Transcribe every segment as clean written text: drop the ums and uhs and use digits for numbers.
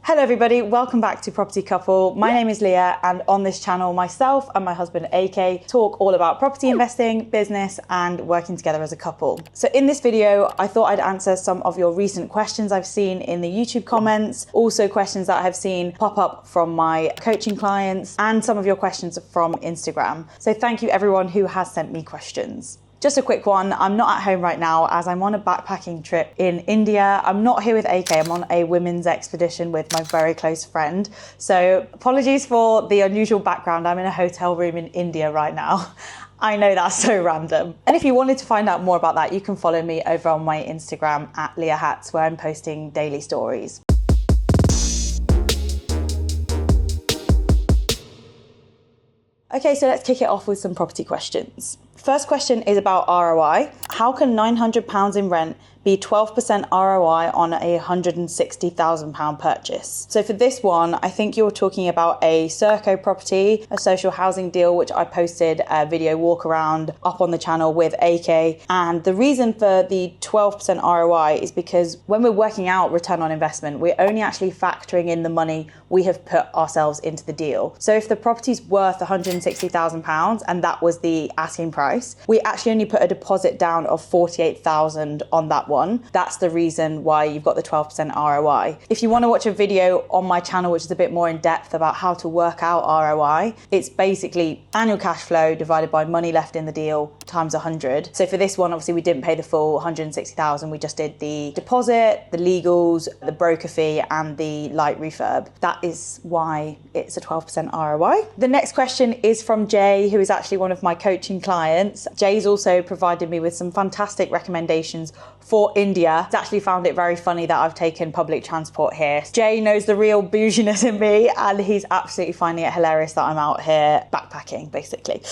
Hello everybody, welcome back to Property Couple. My name is Leah, and on this channel myself and my husband AK talk all about property investing, business and working together as a couple. So in this video I thought I'd answer some of your recent questions I've seen in the YouTube comments, also questions that I've seen pop up from my coaching clients and some of your questions from Instagram. So thank you everyone who has sent me questions. Just a quick one, I'm not at home right now as I'm on a backpacking trip in India. I'm not here with AK, I'm on a women's expedition with my very close friend. So apologies for the unusual background, I'm in a hotel room in India right now. I know that's so random. And if you wanted to find out more about that, you can follow me over on my Instagram at Leah Hats, where I'm posting daily stories. Okay, so let's kick it off with some property questions. First question is about ROI. How can £900 in rent be 12% ROI on a £160,000 purchase? So for this one, I think you're talking about a Serco property, a social housing deal, which I posted a video walk around up on the channel with AK. And the reason for the 12% ROI is because when we're working out return on investment, we're only actually factoring in the money we have put ourselves into the deal. So if the property's worth £160,000 and that was the asking price, we actually only put a deposit down of $48,000 on that one. That's the reason why you've got the 12% ROI. If you want to watch a video on my channel which is a bit more in depth about how to work out ROI, it's basically annual cash flow divided by money left in the deal times 100. So for this one, obviously we didn't pay the full 160,000. We just did the deposit, the legals, the broker fee and the light refurb. That is why it's a 12% ROI. The next question is from Jay, who is actually one of my coaching clients. Jay's also provided me with some fantastic recommendations for India. He's actually found it very funny that I've taken public transport here. Jay knows the real bouginess in me and he's absolutely finding it hilarious that I'm out here backpacking, basically.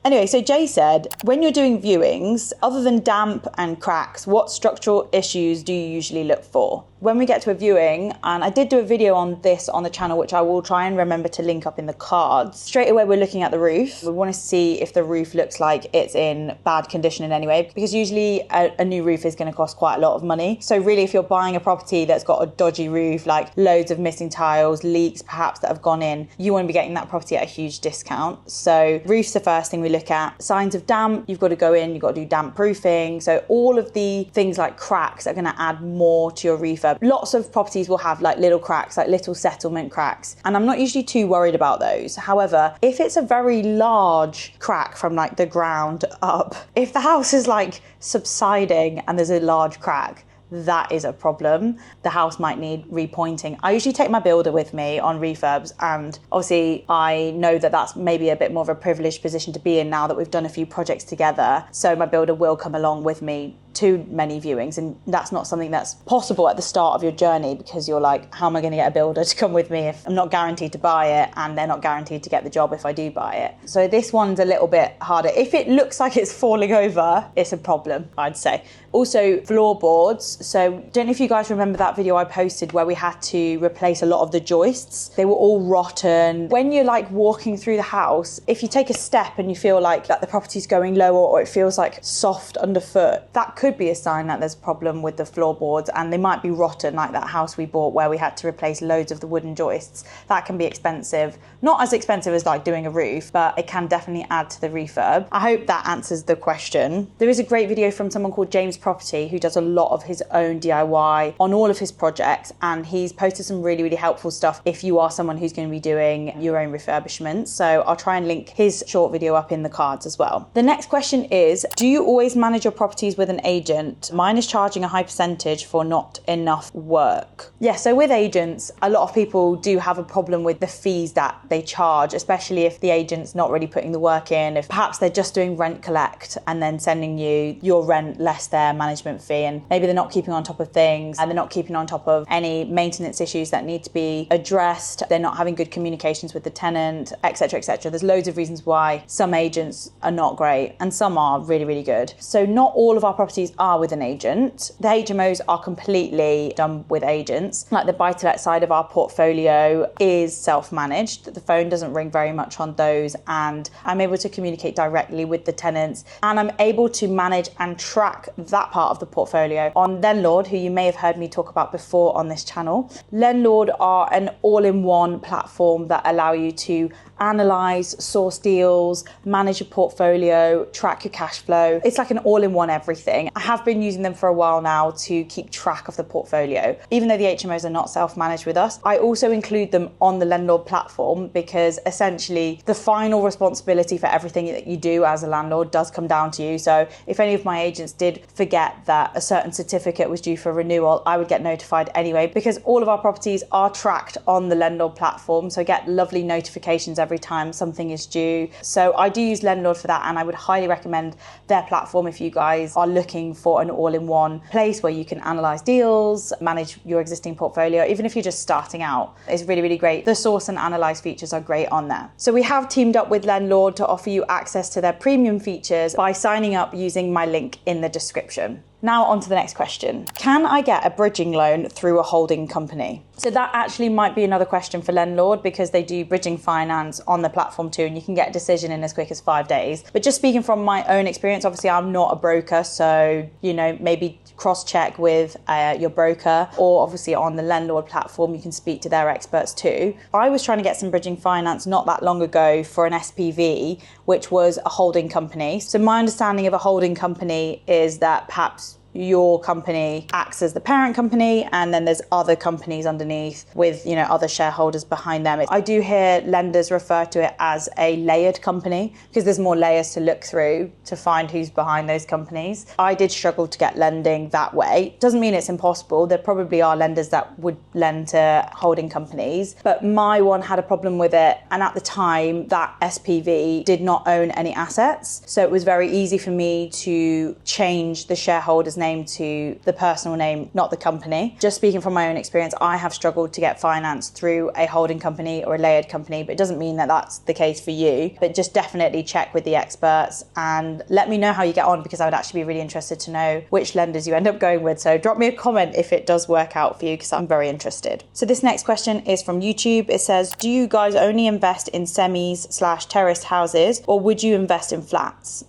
Anyway, so Jay said, when you're doing viewings, other than damp and cracks, what structural issues do you usually look for? When we get to a viewing, and I did do a video on this on the channel, which I will try and remember to link up in the cards. Straight away, we're looking at the roof. We want to see if the roof looks like it's in bad condition in any way, because usually a new roof is going to cost quite a lot of money. So really, if you're buying a property that's got a dodgy roof, like loads of missing tiles, leaks perhaps that have gone in, you want to be getting that property at a huge discount. So roof's the first thing we look at. Signs of damp, you've got to go in, you've got to do damp proofing. So all of the things like cracks are going to add more to your refurb. Lots of properties will have like little cracks, like little settlement cracks, and I'm not usually too worried about those. However, if it's a very large crack from like the ground up, if the house is like subsiding and there's a large crack, that is a problem. The house might need repointing. I usually take my builder with me on refurbs, and obviously I know that that's maybe a bit more of a privileged position to be in now that we've done a few projects together. So my builder will come along with me to many viewings, and that's not something that's possible at the start of your journey, because you're like, how am I going to get a builder to come with me if I'm not guaranteed to buy it and they're not guaranteed to get the job if I do buy it? So this one's a little bit harder. If it looks like it's falling over, it's a problem, I'd say. Also, floorboards. So don't know if you guys remember that video I posted where we had to replace a lot of the joists. They were all rotten. When you're like walking through the house, if you take a step and you feel like that the property's going lower or it feels like soft underfoot, that could be a sign that there's a problem with the floorboards, and they might be rotten, like that house we bought where we had to replace loads of the wooden joists. That can be expensive. Not as expensive as like doing a roof, but it can definitely add to the refurb. I hope that answers the question. There is a great video from someone called James Property who does a lot of his own DIY on all of his projects, and he's posted some really, really helpful stuff if you are someone who's going to be doing your own refurbishment. So I'll try and link his short video up in the cards as well. The next question is, do you always manage your properties with an agent? Mine is charging a high percentage for not enough work. Yeah, so with agents, a lot of people do have a problem with the fees that they charge, especially if the agent's not really putting the work in, if perhaps they're just doing rent collect and then sending you your rent less their management fee, and maybe they're not keeping on top of things and they're not keeping on top of any maintenance issues that need to be addressed. They're not having good communications with the tenant, etc., etc. There's loads of reasons why some agents are not great and some are really, really good. So not all of our property properties are with an agent. The HMOs are completely done with agents. Like the buy-to-let side of our portfolio is self-managed. The phone doesn't ring very much on those, and I'm able to communicate directly with the tenants, and I'm able to manage and track that part of the portfolio. On Landlord, who you may have heard me talk about before on this channel, Landlord are an all-in-one platform that allow you to analyze, source deals, manage your portfolio, track your cash flow. It's like an all-in-one everything. I have been using them for a while now to keep track of the portfolio. Even though the HMOs are not self-managed with us, I also include them on the Landlord platform because essentially the final responsibility for everything that you do as a landlord does come down to you. So if any of my agents did forget that a certain certificate was due for renewal, I would get notified anyway, because all of our properties are tracked on the Landlord platform. So I get lovely notifications every time something is due. So I do use Landlord for that, and I would highly recommend their platform if you guys are looking for an all-in-one place where you can analyze deals, manage your existing portfolio, even if you're just starting out. It's really, really great. The source and analyze features are great on there. So we have teamed up with Landlord to offer you access to their premium features by signing up using my link in the description. Now on to the next question. Can I get a bridging loan through a holding company? So that actually might be another question for Landlord, because they do bridging finance on the platform too, and you can get a decision in as quick as 5 days. But just speaking from my own experience, obviously I'm not a broker, so maybe cross-check with your broker, or obviously on the Landlord platform you can speak to their experts too. I was trying to get some bridging finance not that long ago for an SPV, which was a holding company. So my understanding of a holding company is that perhaps your company acts as the parent company, and then there's other companies underneath with other shareholders behind them. I do hear lenders refer to it as a layered company because there's more layers to look through to find who's behind those companies. I did struggle to get lending that way. Doesn't mean it's impossible. There probably are lenders that would lend to holding companies, but my one had a problem with it, and at the time that SPV did not own any assets, so it was very easy for me to change the shareholders name to the personal name, not the company. Just speaking from my own experience, I have struggled to get finance through a holding company or a layered company, but it doesn't mean that that's the case for you. But just definitely check with the experts and let me know how you get on, because I would actually be really interested to know which lenders you end up going with. So drop me a comment if it does work out for you, because I'm very interested. So this next question is from YouTube. It says, do you guys only invest in semis/terraced houses, or would you invest in flats?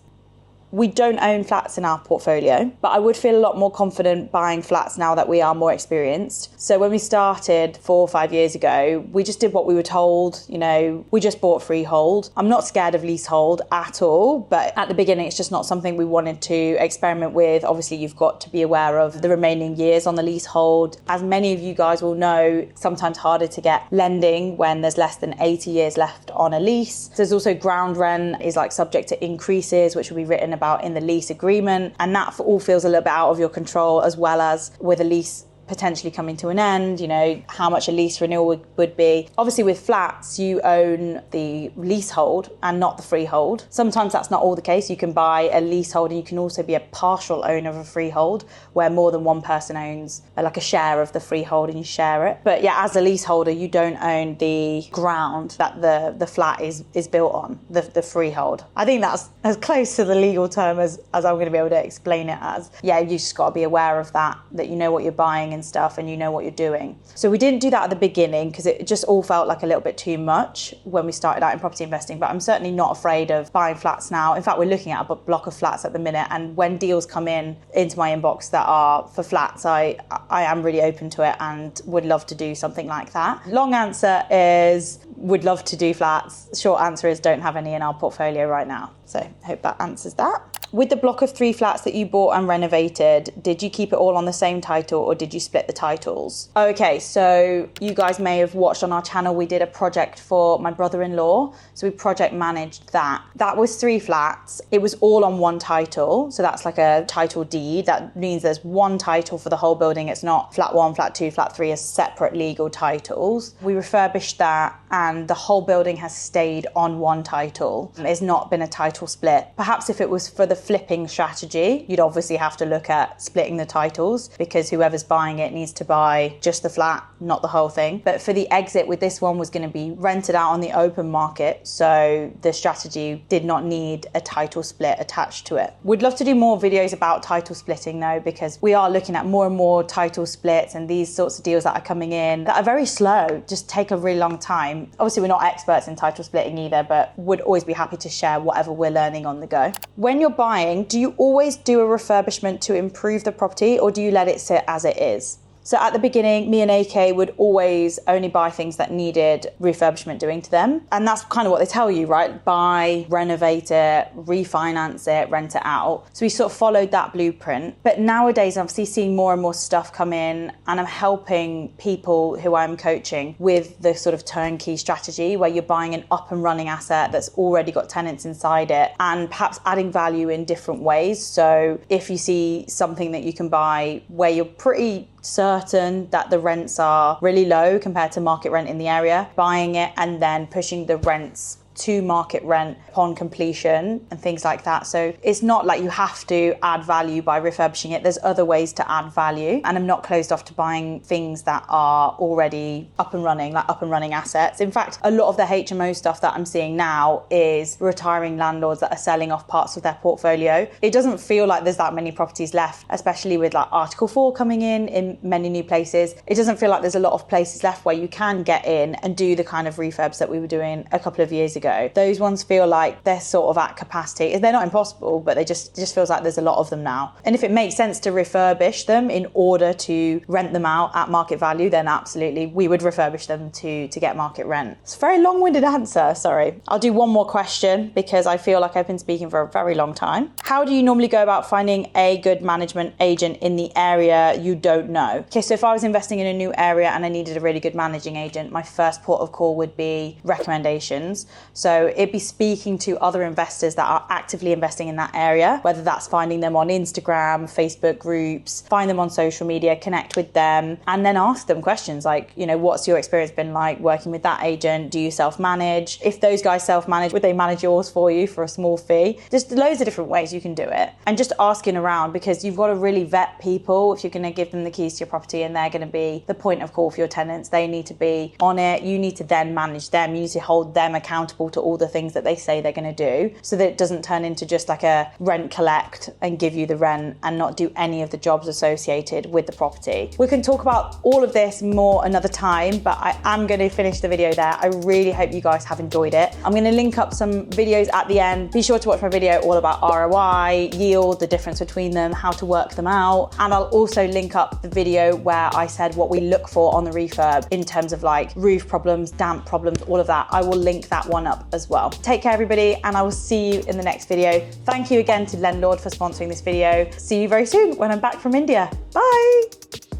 We don't own flats in our portfolio, but I would feel a lot more confident buying flats now that we are more experienced. So when we started 4 or 5 years ago, we just did what we were told. We just bought freehold. I'm not scared of leasehold at all, but at the beginning, it's just not something we wanted to experiment with. Obviously, you've got to be aware of the remaining years on the leasehold. As many of you guys will know, sometimes harder to get lending when there's less than 80 years left on a lease. There's also ground rent is subject to increases, which will be written about in the lease agreement, and that all feels a little bit out of your control, as well as with a lease potentially coming to an end, how much a lease renewal would be. Obviously with flats, you own the leasehold and not the freehold. Sometimes that's not all the case. You can buy a leasehold and you can also be a partial owner of a freehold, where more than one person owns a share of the freehold and you share it. But yeah, as a leaseholder, you don't own the ground that the flat is built on, the freehold. I think that's as close to the legal term as I'm going to be able to explain it as. Yeah, you just got to be aware of that you know what you're buying and stuff, and you know what you're doing. So we didn't do that at the beginning because it just all felt like a little bit too much when we started out in property investing, but I'm certainly not afraid of buying flats now. In fact, we're looking at a block of flats at the minute, and when deals come into my inbox that are for flats, I am really open to it and would love to do something like that. Long answer is would love to do flats. Short answer is don't have any in our portfolio right now. So I hope that answers that. With the block of 3 flats that you bought and renovated, did you keep it all on the same title or did you split the titles? Okay, so you guys may have watched on our channel, we did a project for my brother-in-law. So we project managed that. That was 3 flats. It was all on one title. So that's like a title deed. That means there's one title for the whole building. It's not flat 1, flat 2, flat 3 as separate legal titles. We refurbished that and and the whole building has stayed on one title. It's not been a title split. Perhaps if it was for the flipping strategy, you'd obviously have to look at splitting the titles because whoever's buying it needs to buy just the flat, not the whole thing. But for the exit with this one was going to be rented out on the open market. So the strategy did not need a title split attached to it. We'd love to do more videos about title splitting though, because we are looking at more and more title splits and these sorts of deals that are coming in that are very slow, just take a really long time. Obviously, we're not experts in title splitting either, but would always be happy to share whatever we're learning on the go. When you're buying, do you always do a refurbishment to improve the property or do you let it sit as it is? So at the beginning, me and AK would always only buy things that needed refurbishment doing to them. And that's kind of what they tell you, right? Buy, renovate it, refinance it, rent it out. So we sort of followed that blueprint. But nowadays, I'm obviously seeing more and more stuff come in and I'm helping people who I'm coaching with the sort of turnkey strategy where you're buying an up and running asset that's already got tenants inside it and perhaps adding value in different ways. So if you see something that you can buy where you're pretty certain that the rents are really low compared to market rent in the area, buying it and then pushing the rents to market rent upon completion and things like that. So it's not like you have to add value by refurbishing it. There's other ways to add value. And I'm not closed off to buying things that are already up and running, like up and running assets. In fact, a lot of the HMO stuff that I'm seeing now is retiring landlords that are selling off parts of their portfolio. It doesn't feel like there's that many properties left, especially with like Article 4 coming in many new places. It doesn't feel like there's a lot of places left where you can get in and do the kind of refurbs that we were doing a couple of years ago. Those ones feel like they're sort of at capacity. They're not impossible, but it just feels like there's a lot of them now. And if it makes sense to refurbish them in order to rent them out at market value, then absolutely, we would refurbish them to get market rent. It's a very long-winded answer, sorry. I'll do one more question because I feel like I've been speaking for a very long time. How do you normally go about finding a good management agent in the area you don't know? Okay, so if I was investing in a new area and I needed a really good managing agent, my first port of call would be recommendations. So it'd be speaking to other investors that are actively investing in that area, whether that's finding them on Instagram, Facebook groups, find them on social media, connect with them, and then ask them questions like, you know, what's your experience been like working with that agent? Do you self-manage? If those guys self-manage, would they manage yours for you for a small fee? Just loads of different ways you can do it. And just asking around, because you've got to really vet people if you're going to give them the keys to your property and they're going to be the point of call for your tenants. They need to be on it. You need to then manage them. You need to hold them accountable to all the things that they say they're going to do so that it doesn't turn into just like a rent collect and give you the rent and not do any of the jobs associated with the property. We can talk about all of this more another time, but I am going to finish the video there. I really hope you guys have enjoyed it. I'm going to link up some videos at the end. Be sure to watch my video all about ROI, yield, the difference between them, how to work them out. And I'll also link up the video where I said what we look for on the refurb in terms of like roof problems, damp problems, all of that. I will link that one up as well. Take care everybody, and I will see you in the next video. Thank you again to Landlord for sponsoring this video. See you very soon when I'm back from India. Bye.